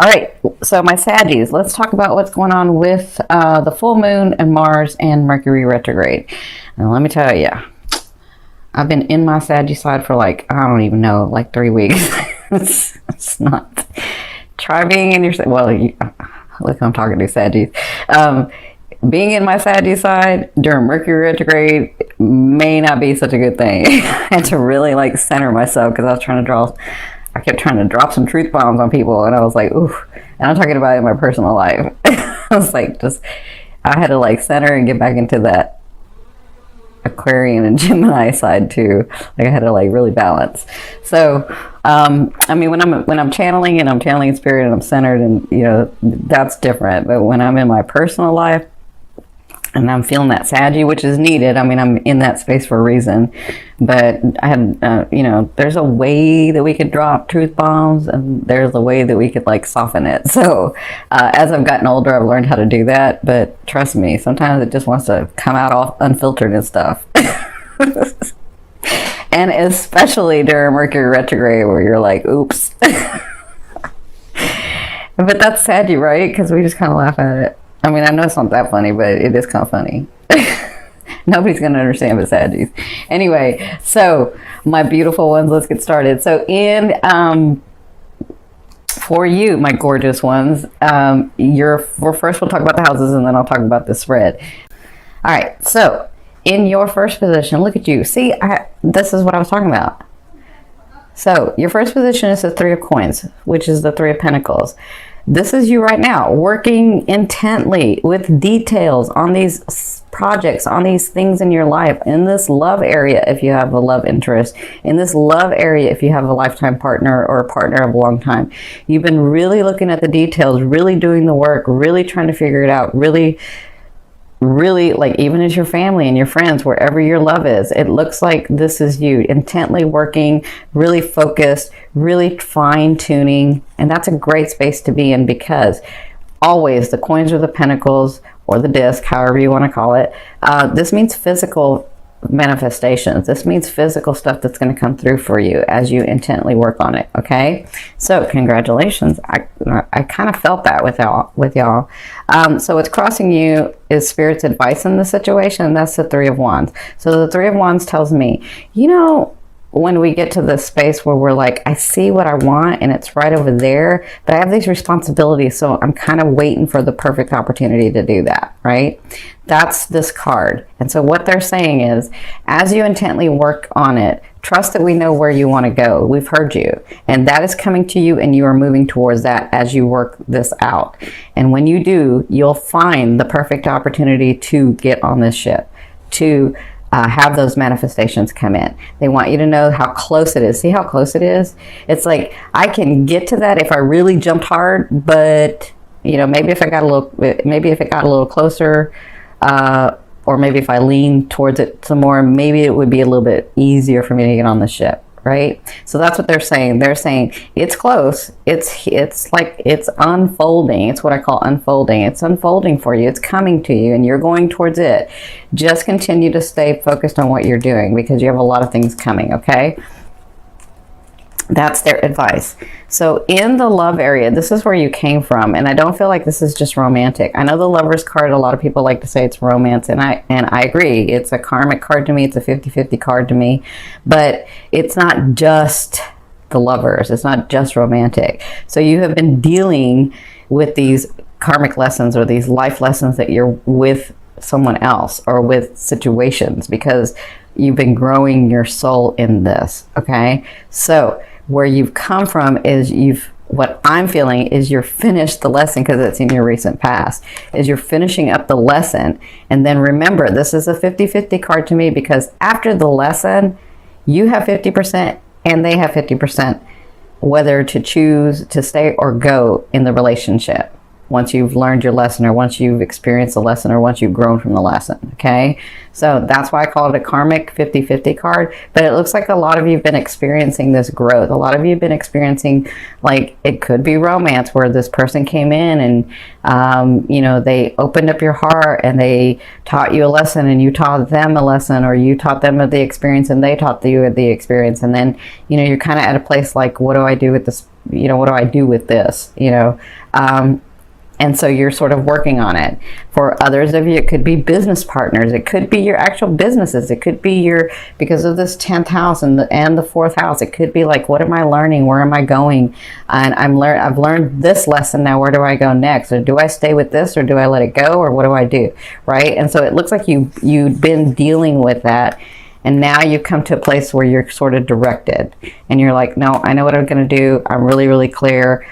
All right, so my Saggies, let's talk about what's going on with the full moon and Mars and Mercury retrograde. And let me tell you, I've been in my Saggy side for like, I don't even know, like 3 weeks. it's not. Try being in your, well, look, I'm talking to Saggies. Being in my Saggy side during Mercury retrograde may not be such a good thing. I had to really like center myself because I kept trying to drop some truth bombs on people, and I was like, ooh, and I'm talking about it in my personal life. I was like, I had to like center and get back into that Aquarian and Gemini side too. Like I had to like really balance. So, I mean, when I'm channeling and I'm channeling in spirit and I'm centered, and you know, that's different. But when I'm in my personal life and I'm feeling that Saggy, which is needed. I mean, I'm in that space for a reason. But I had, you know, there's a way that we could drop truth bombs, and there's a way that we could like soften it. So as I've gotten older, I've learned how to do that. But trust me, sometimes it just wants to come out all unfiltered and stuff. And especially during Mercury retrograde, where you're like, oops. But that's Saggy, right? Because we just kind of laugh at it. I mean, I know it's not that funny, but it is kind of funny. Nobody's going to understand but Saggies. Anyway, so my beautiful ones, let's get started. So for you, my gorgeous ones, first we'll talk about the houses, and then I'll talk about the spread. All right, so in your first position, look at you. See, this is what I was talking about. So your first position is the Three of Coins, which is the Three of Pentacles. This is you right now, working intently with details on these projects, on these things in your life, in this love area if you have a love interest, in this love area if you have a lifetime partner or a partner of a long time. You've been really looking at the details, really doing the work, really trying to figure it out, really like even as your family and your friends, wherever your love is, it looks like this is you intently working, really focused, really fine tuning. And that's a great space to be in, because always the coins or the pentacles or the disc, however you want to call it, this means physical manifestations. This means physical stuff that's going to come through for you as you intently work on it. Okay, so congratulations. I kind of felt that with y'all. So what's crossing you is Spirit's advice in the situation. That's the Three of Wands. So the Three of Wands tells me, you know, when we get to the space where we're like, I see what I want and it's right over there, but I have these responsibilities, so I'm kind of waiting for the perfect opportunity to do that, right? That's this card. And so what they're saying is, as you intently work on it, trust that we know where you want to go. We've heard you, and that is coming to you, and you are moving towards that as you work this out. And when you do, you'll find the perfect opportunity to get on this ship, to have those manifestations come in. They want you to know how close it is. See how close it is? It's like, I can get to that if I really jumped hard, but you know, maybe if it got a little closer, or maybe if I lean towards it some more, maybe it would be a little bit easier for me to get on the ship, right? So that's what they're saying. They're saying it's close. It's like it's unfolding. It's what I call unfolding. It's unfolding for you. It's coming to you, and you're going towards it. Just continue to stay focused on what you're doing, because you have a lot of things coming, okay? That's their advice. So in the love area, this is where you came from, and I don't feel like this is just romantic. I know the Lover's card, a lot of people like to say it's romance, and I agree. It's a karmic card to me. It's a 50-50 card to me, but it's not just the lovers. It's not just romantic. So you have been dealing with these karmic lessons, or these life lessons, that you're with someone else or with situations, because you've been growing your soul in this, okay? So where you've come from is what I'm feeling is you're finished the lesson, because it's in your recent past, is you're finishing up the lesson. And then remember, this is a 50-50 card to me, because after the lesson, you have 50% and they have 50%, whether to choose to stay or go in the relationship. once you've learned your lesson, or once you've experienced the lesson, or once you've grown from the lesson. Okay, so that's why I call it a karmic 50-50 card. But it looks like a lot of you have been experiencing this growth. A lot of you have been experiencing, like, it could be romance, where this person came in and you know, they opened up your heart and they taught you a lesson, and you taught them a lesson, or you taught them the experience and they taught you the experience. And then, you know, you're kind of at a place like, what do I do with this? You know, what do I do with this? You know, and so you're sort of working on it. For others of you, it could be business partners. It could be your actual businesses. It could be your, because of this 10th house and the 4th house, it could be like, what am I learning? Where am I going? And I've learned this lesson. Now, where do I go next? Or do I stay with this, or do I let it go? Or what do I do? Right? And so it looks like you've been dealing with that. And now you've come to a place where you're sort of directed. And you're like, no, I know what I'm going to do. I'm really, really clear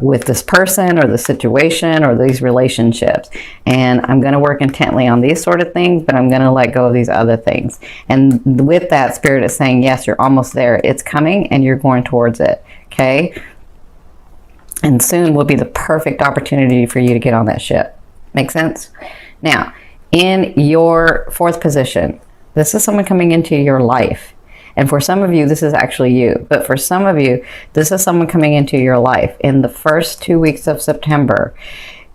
with this person, or the situation, or these relationships. And I'm going to work intently on these sort of things, but I'm going to let go of these other things. And with that, Spirit is saying, yes, you're almost there. It's coming, and you're going towards it. Okay? And soon will be the perfect opportunity for you to get on that ship. Make sense? Now, in your 4th position, this is someone coming into your life. And for some of you, this is actually you. But for some of you, this is someone coming into your life. In the first 2 weeks of September,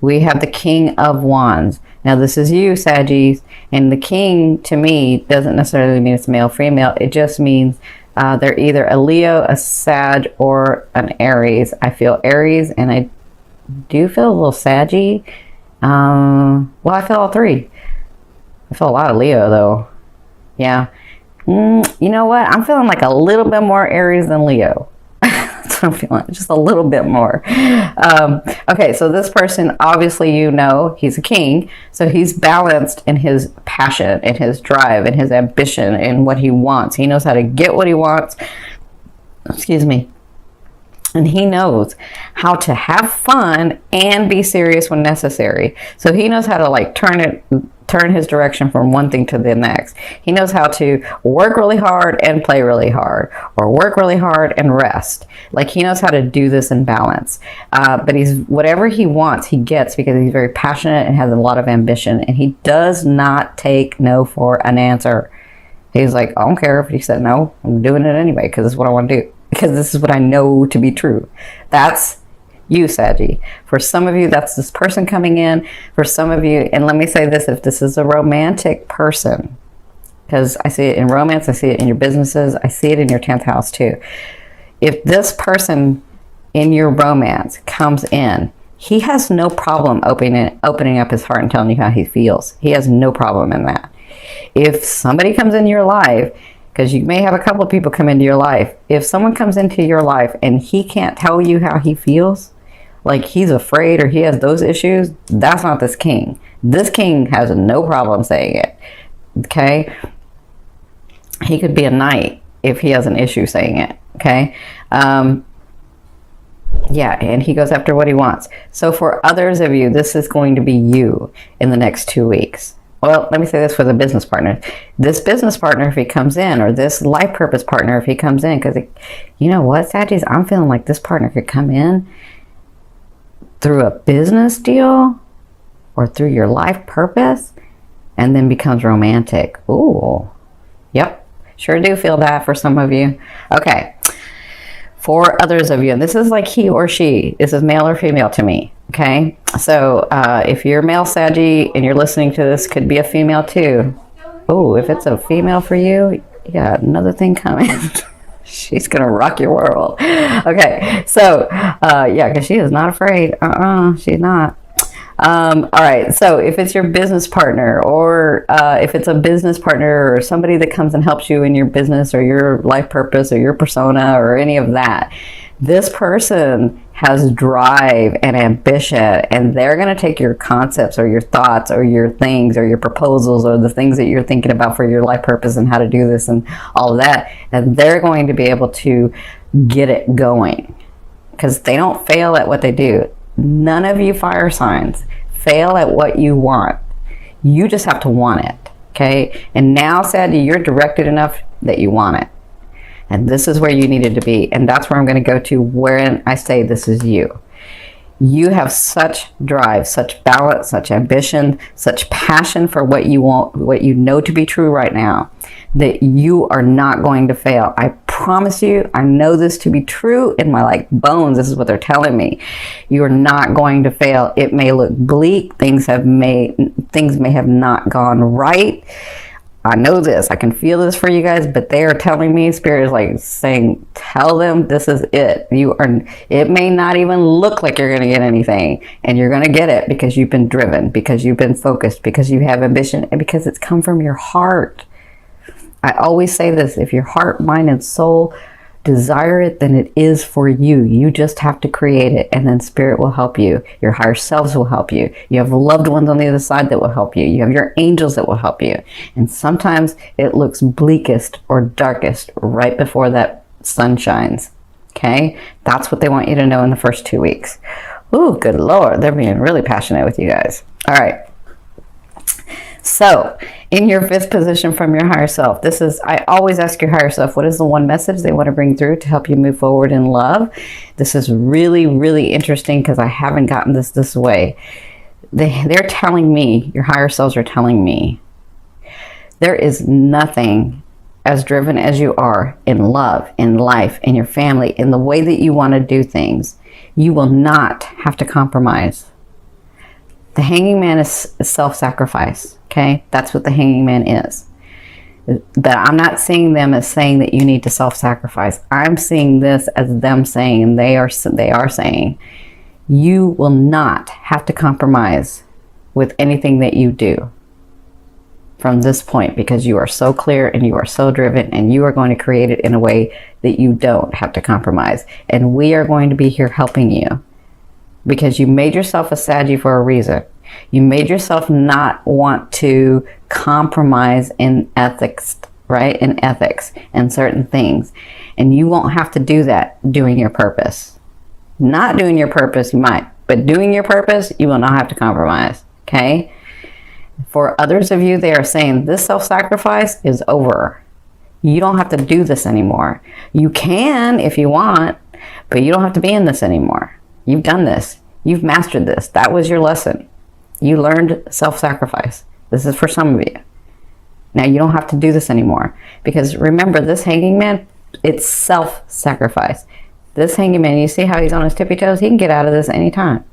we have the King of Wands. Now, this is you, Saggies. And the King, to me, doesn't necessarily mean it's male, female. It just means they're either a Leo, a Sag, or an Aries. I feel Aries, and I do feel a little Saggy. Well, I feel all three. I feel a lot of Leo, though. Yeah. You know what? I'm feeling like a little bit more Aries than Leo. That's what I'm feeling. Just a little bit more. Okay, so this person, obviously, you know, he's a king. So he's balanced in his passion, in his drive, in his ambition, in what he wants. He knows how to get what he wants. Excuse me. And he knows how to have fun and be serious when necessary. So he knows how to, like, turn his direction from one thing to the next. He knows how to work really hard and play really hard, or work really hard and rest. Like, he knows how to do this in balance. But whatever he wants, he gets, because he's very passionate and has a lot of ambition. And he does not take no for an answer. He's like, I don't care if he said no. I'm doing it anyway, because this is what I want to do. Because this is what I know to be true. That's you, Saggy. For some of you, that's this person coming in. For some of you, and let me say this, if this is a romantic person, because I see it in romance, I see it in your businesses, I see it in your 10th house too. If this person in your romance comes in, he has no problem opening up his heart and telling you how he feels. He has no problem in that. If somebody comes into your life, because you may have a couple of people come into your life, if someone comes into your life and he can't tell you how he feels, like he's afraid or he has those issues, that's not this king. This king has no problem saying it. Okay? He could be a knight if he has an issue saying it. Okay? Yeah, and he goes after what he wants. So for others of you, this is going to be you in the next 2 weeks. Well, let me say this for the business partner. This business partner, if he comes in, or this life purpose partner, if he comes in, because you know what, Saggies, I'm feeling like this partner could come in through a business deal or through your life purpose and then becomes romantic. Ooh, yep, sure do feel that for some of you. Okay, for others of you, and this is like he or she, this is male or female to me. Okay, so if you're male Saggy and you're listening to this, could be a female too. Oh, if it's a female for you, you got another thing coming. She's gonna rock your world. Okay, so yeah, because she is not afraid. She's not. All right, so if it's your business partner, or if it's a business partner or somebody that comes and helps you in your business or your life purpose or your persona or any of that, this person has drive and ambition, and they're going to take your concepts or your thoughts or your things or your proposals or the things that you're thinking about for your life purpose and how to do this and all of that, and they're going to be able to get it going, because they don't fail at what they do. None of you fire signs fail at what you want. You just have to want it. Okay, and now, Sadie, you're directed enough that you want it. And this is where you needed to be. And that's where I'm going to go to when I say this is you. You have such drive, such balance, such ambition, such passion for what you want, what you know to be true right now, that you are not going to fail. I promise you, I know this to be true in my like bones. This is what they're telling me. You're not going to fail. It may look bleak. Things may have not gone right. I know this. I can feel this for you guys, but they are telling me, Spirit is like saying, tell them this is it. It may not even look like you're going to get anything, and you're going to get it because you've been driven, because you've been focused, because you have ambition, and because it's come from your heart. I always say this, if your heart, mind, and soul desire it, then it is for you. You just have to create it, and then Spirit will help you. Your higher selves will help you. You have loved ones on the other side that will help you. You have your angels that will help you. And sometimes it looks bleakest or darkest right before that sun shines. Okay? That's what they want you to know in the first 2 weeks. Ooh, good Lord. They're being really passionate with you guys. All right. So, in your 5th position from your higher self, I always ask your higher self, what is the one message they want to bring through to help you move forward in love? This is really, really interesting because I haven't gotten this way. They're telling me, your higher selves are telling me, there is nothing as driven as you are in love, in life, in your family, in the way that you want to do things. You will not have to compromise. The hanging man is self-sacrifice. Okay, that's what the hanging man is. But I'm not seeing them as saying that you need to self-sacrifice. I'm seeing this as them saying, they are saying, you will not have to compromise with anything that you do from this point, because you are so clear and you are so driven, and you are going to create it in a way that you don't have to compromise. And we are going to be here helping you, because you made yourself a Saggy for a reason. You made yourself not want to compromise in ethics, right? In ethics and certain things. And you won't have to do that doing your purpose. Not doing your purpose, you might. But doing your purpose, you will not have to compromise. Okay? For others of you, they are saying this self-sacrifice is over. You don't have to do this anymore. You can if you want, but you don't have to be in this anymore. You've done this. You've mastered this. That was your lesson. You learned self-sacrifice. This is for some of you. Now you don't have to do this anymore. Because remember, this hanging man, it's self-sacrifice. This hanging man, you see how he's on his tippy toes? He can get out of this anytime.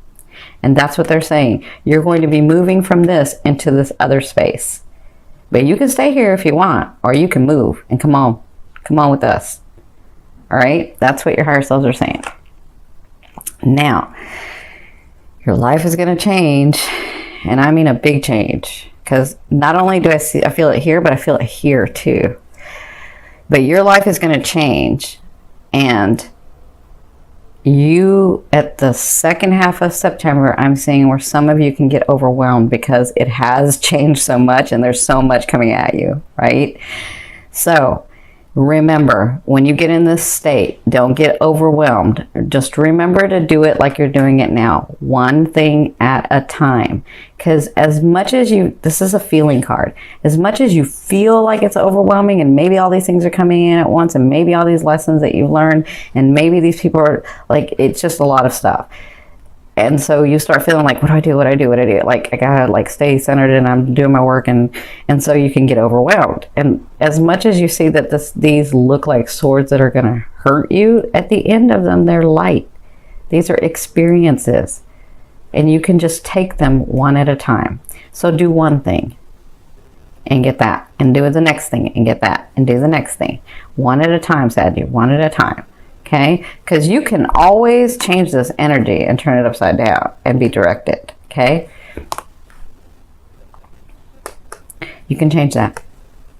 And that's what they're saying. You're going to be moving from this into this other space. But you can stay here if you want, or you can move and come on. Come on with us. All right? That's what your higher selves are saying. Now, your life is going to change, and I mean a big change, because not only do I feel it here, but I feel it here too. But your life is going to change, and you, at the second half of September, I'm seeing where some of you can get overwhelmed because it has changed so much and there's so much coming at you, right? So remember, when you get in this state, don't get overwhelmed. Just remember to do it like you're doing it now. One thing at a time. Because as much as this is a feeling card, as much as you feel like it's overwhelming and maybe all these things are coming in at once and maybe all these lessons that you've learned and maybe these people are like, it's just a lot of stuff. And so you start feeling like, what do I do? Like, I gotta like stay centered and I'm doing my work, and so you can get overwhelmed. And as much as you see that these look like swords that are gonna hurt you, at the end of them, they're light. These are experiences, and you can just take them one at a time. So do one thing and get that, and do the next thing and get that, and do the next thing. One at a time, Sadie, one at a time. Okay, because you can always change this energy and turn it upside down and be directed. Okay, you can change that.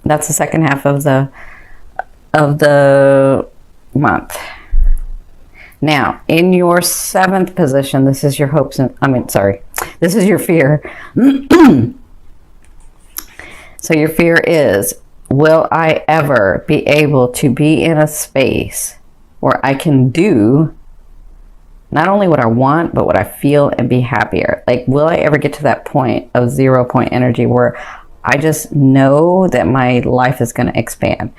That's the second half of the month. Now, in your 7th position, this is your hopes and this is your fear. So your fear is, will I ever be able to be in a space where I can do not only what I want, but what I feel and be happier? Like, will I ever get to that point of 0 point energy where I just know that my life is going to expand?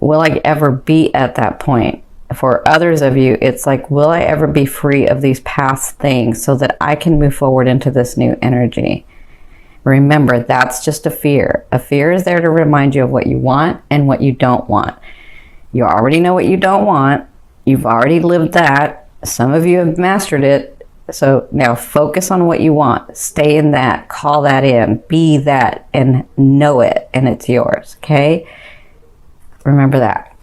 Will I ever be at that point for others of you, it's like, will I ever be free of these past things so that I can move forward into this new energy? Remember, that's just a fear. A fear is there to remind you of what you want and what you don't want. You already know what you don't want. You've already lived that. Some of you have mastered it. So now focus on what you want. Stay in that. Call that in. Be that and know it. And it's yours. Okay? Remember that.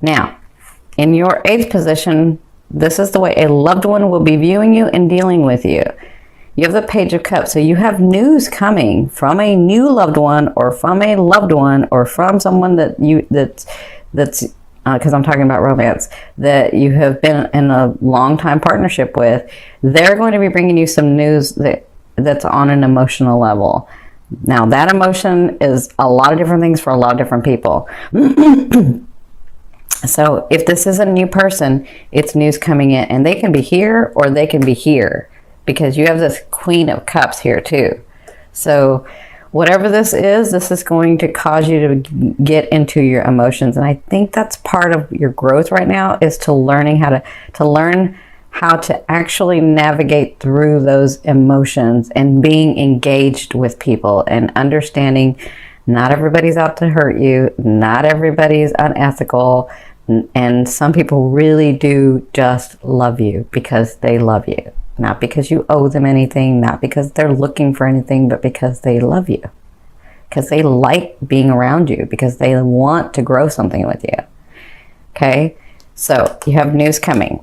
Now, in your 8th position, this is the way a loved one will be viewing you and dealing with you. You have the Page of Cups, so you have news coming from a new loved one, or from a loved one, or from someone that's because I'm talking about romance, that you have been in a long time partnership with. They're going to be bringing you some news that's on an emotional level. Now, that emotion is a lot of different things for a lot of different people. So if this is a new person, it's news coming in, and they can be here or they can be here, because you have this Queen of Cups here too. So whatever this is going to cause you to get into your emotions. And I think that's part of your growth right now, is to learn how to actually navigate through those emotions and being engaged with people and understanding not everybody's out to hurt you. Not everybody's unethical. And some people really do just love you because they love you. Not because you owe them anything, not because they're looking for anything, but because they love you. Because they like being around you, because they want to grow something with you. Okay? So, you have news coming.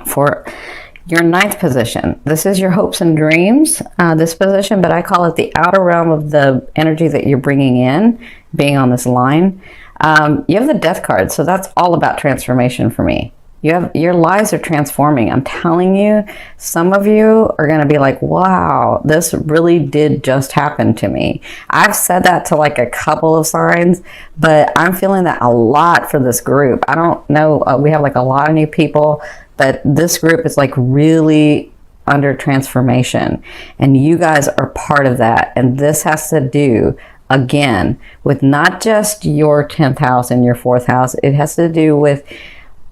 For your 9th position, this is your hopes and dreams, this position, but I call it the outer realm of the energy that you're bringing in, being on this line. You have the Death card, so that's all about transformation for me. Your lives are transforming. I'm telling you, some of you are going to be like, wow, this really did just happen to me. I've said that to like a couple of signs, but I'm feeling that a lot for this group. I don't know. We have like a lot of new people, but this group is like really under transformation, and you guys are part of that. And this has to do, again, with not just your 10th house and your 4th house. It has to do with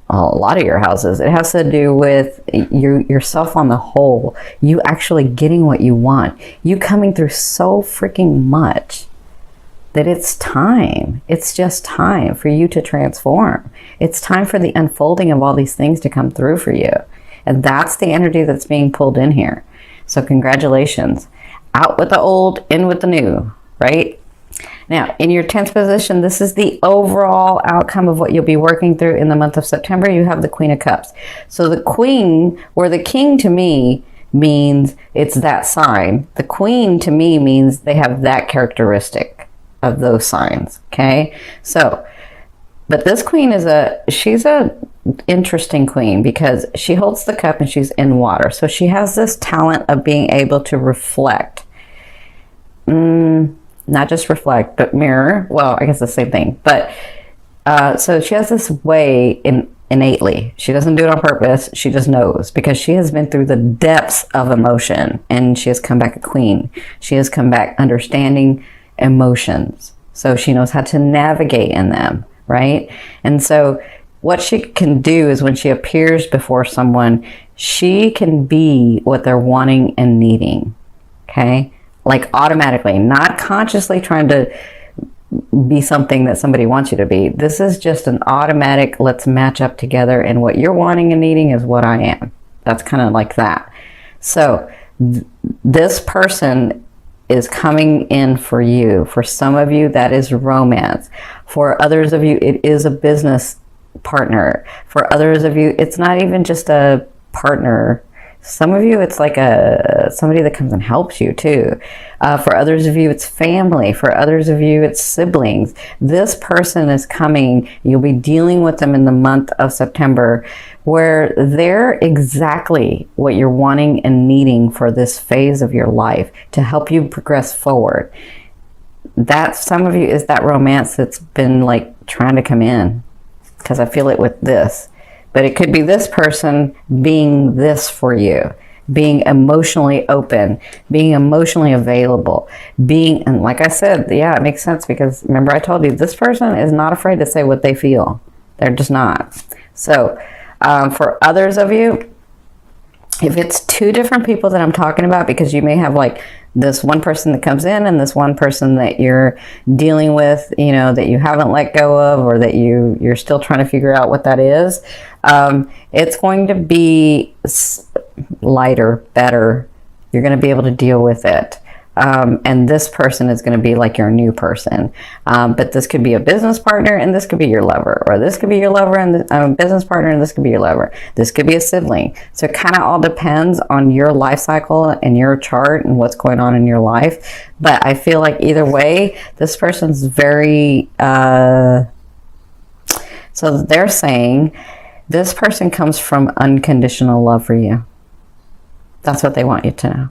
a lot of your houses. It has to do with yourself on the whole. You actually getting what you want. You coming through so freaking much that it's time. It's just time for you to transform. It's time for the unfolding of all these things to come through for you. And that's the energy that's being pulled in here. So congratulations. Out with the old, in with the new, right? Now, in your 10th position, this is the overall outcome of what you'll be working through in the month of September. You have the Queen of Cups. So the Queen, or the King to me, means it's that sign. The Queen to me means they have that characteristic of those signs, okay? So, but this Queen she's a interesting Queen, because she holds the cup and she's in water. So she has this talent of being able to reflect. Not just reflect, but mirror. Well, I guess the same thing. But so she has this way innately. She doesn't do it on purpose. She just knows, because she has been through the depths of emotion, and she has come back a queen. She has come back understanding emotions. So she knows how to navigate in them, right? And so what she can do is, when she appears before someone, she can be what they're wanting and needing, okay? Like automatically, not consciously trying to be something that somebody wants you to be. This is just an automatic, let's match up together, and what you're wanting and needing is what I am. That's kind of like that. So this person is coming in for you. For some of you, that is romance. For others of you, it is a business partner. For others of you, it's not even just a partner. Some of you, it's like somebody that comes and helps you too. For others of you, it's family. For others of you, it's siblings. This person is coming. You'll be dealing with them in the month of September, where they're exactly what you're wanting and needing for this phase of your life to help you progress forward. That, some of you, is that romance that's been like trying to come in, because I feel it with this. But it could be this person being this for you. being emotionally open, being emotionally available, and like I said, yeah, it makes sense because remember I told you this person is not afraid to say what they feel. They're just not. So for others of you, if it's two different people that I'm talking about, because you may have like this one person that comes in and this one person that you're dealing with, you know, that you haven't let go of, or that you're still trying to figure out what that is, it's going to be lighter, better. You're going to be able to deal with it. And this person is going to be like your new person. But this could be a business partner and this could be your lover. Or this could be your lover and business partner and this could be your lover. This could be a sibling. So it kind of all depends on your life cycle and your chart and what's going on in your life. But I feel like either way, this person's very... so they're saying this person comes from unconditional love for you. That's what they want you to know.